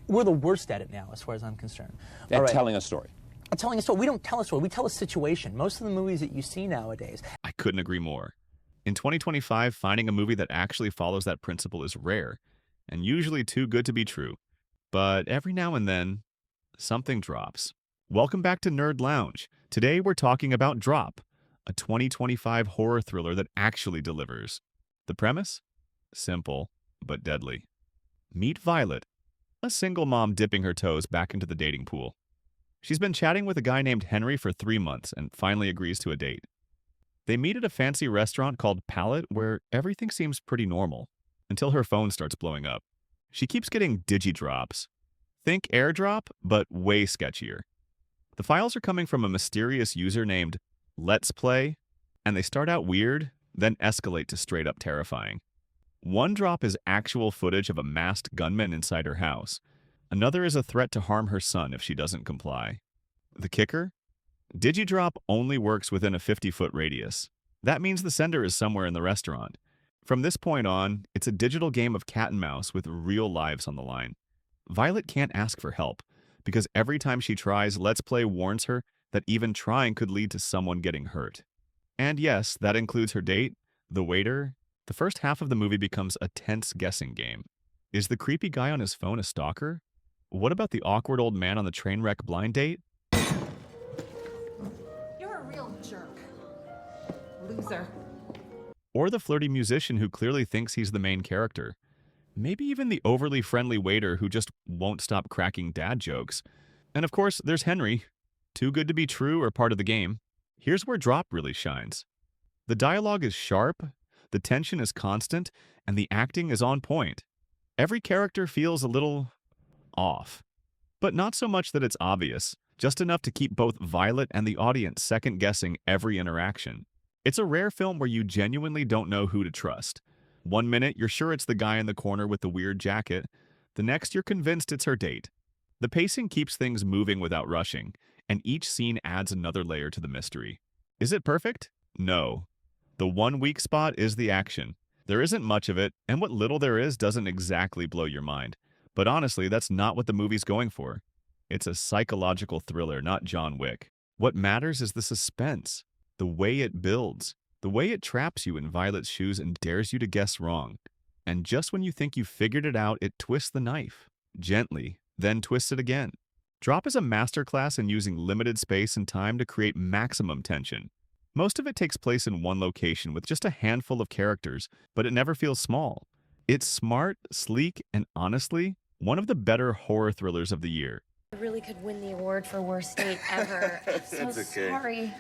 We're the worst at it now, as far as I'm concerned. At telling a story. Telling a story. We don't tell a story. We tell a situation. Most of the movies that you see nowadays. I couldn't agree more. In 2025, finding a movie that actually follows that principle is rare, and usually too good to be true. But every now and then, something drops. Welcome back to Nerd Lounge. Today we're talking about Drop, a 2025 horror thriller that actually delivers. The premise? Simple, but deadly. Meet Violet, a single mom dipping her toes back into the dating pool. She's been chatting with a guy named Henry for 3 months and finally agrees to a date. They meet at a fancy restaurant called Palette where everything seems pretty normal, until her phone starts blowing up. She keeps getting digi-drops. Think AirDrop, but way sketchier. The files are coming from a mysterious user named Let's Play, and they start out weird, then escalate to straight up terrifying. One drop is actual footage of a masked gunman inside her house. Another is a threat to harm her son if she doesn't comply. The kicker? DigiDrop only works within a 50-foot radius. That means the sender is somewhere in the restaurant. From this point on, it's a digital game of cat and mouse with real lives on the line. Violet can't ask for help, because every time she tries, Let's Play warns her that even trying could lead to someone getting hurt. And yes, that includes her date, the waiter. The first half of the movie becomes a tense guessing game. Is the creepy guy on his phone a stalker? What about the awkward old man on the train wreck blind date? You're a real jerk. Loser. Or the flirty musician who clearly thinks he's the main character. Maybe even the overly friendly waiter who just won't stop cracking dad jokes. And of course, there's Henry. Too good to be true or part of the game. Here's where Drop really shines. The dialogue is sharp, the tension is constant, and the acting is on point. Every character feels a little off. But not so much that it's obvious, just enough to keep both Violet and the audience second-guessing every interaction. It's a rare film where you genuinely don't know who to trust. One minute, you're sure it's the guy in the corner with the weird jacket. The next, you're convinced it's her date. The pacing keeps things moving without rushing, and each scene adds another layer to the mystery. Is it perfect? No. The one weak spot is the action. There isn't much of it, and what little there is doesn't exactly blow your mind. But honestly, that's not what the movie's going for. It's a psychological thriller, not John Wick. What matters is the suspense, the way it builds, the way it traps you in Violet's shoes and dares you to guess wrong. And just when you think you've figured it out, it twists the knife. Gently, then twists it again. Drop is a masterclass in using limited space and time to create maximum tension. Most of it takes place in one location with just a handful of characters, but it never feels small. It's smart, sleek, and honestly, one of the better horror thrillers of the year. I really could win the award for worst date ever. That's so okay. sorry.